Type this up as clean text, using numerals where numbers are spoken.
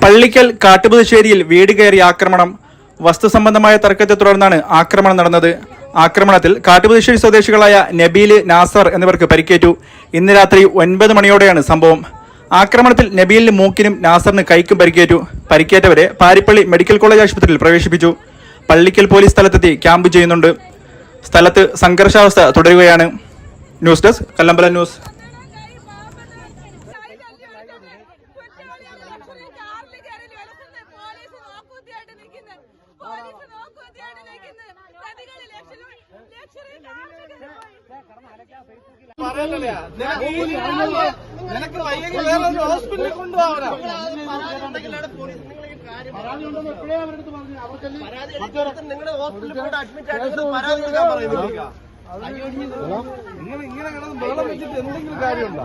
പള്ളിക്കൽ കാട്ടുപുതുശ്ശേരിയിൽ വീട് കയറി ആക്രമണം. വസ്തുസംബന്ധമായ തർക്കത്തെ തുടർന്നാണ് ആക്രമണം നടന്നത്. ആക്രമണത്തിൽ കാട്ടുപുതുശ്ശേരി സ്വദേശികളായ നബീല്, നാസർ എന്നിവർക്ക് പരിക്കേറ്റു. ഇന്ന് രാത്രി 9 മണിയോടെയാണ് സംഭവം. ആക്രമണത്തിൽ നബീലിന് മൂക്കിനും നാസറിന് കൈക്കും പരിക്കേറ്റു. പരിക്കേറ്റവരെ പാരിപ്പള്ളി മെഡിക്കൽ കോളേജ് ആശുപത്രിയിൽ പ്രവേശിപ്പിച്ചു. പള്ളിക്കൽ പോലീസ് സ്ഥലത്തെത്തി ക്യാമ്പ് ചെയ്യുന്നുണ്ട്. സ്ഥലത്ത് സംഘർഷാവസ്ഥ തുടരുകയാണ്. News desk Kallambalam news. നിനക്ക് വയ്യെങ്കിൽ വേറെ ഹോസ്പിറ്റലിൽ കൊണ്ടുപോകാനാ. നിങ്ങളുടെ ഹോസ്പിറ്റലിൽ കൂടെ അഡ്മിറ്റ് ആയിട്ട് പരാതി കൊടുക്കാൻ പറയുന്നില്ല. ഇങ്ങനെ കിടന്ന് വെള്ളം വെച്ചിട്ട് എന്തെങ്കിലും കാര്യമുണ്ടോ?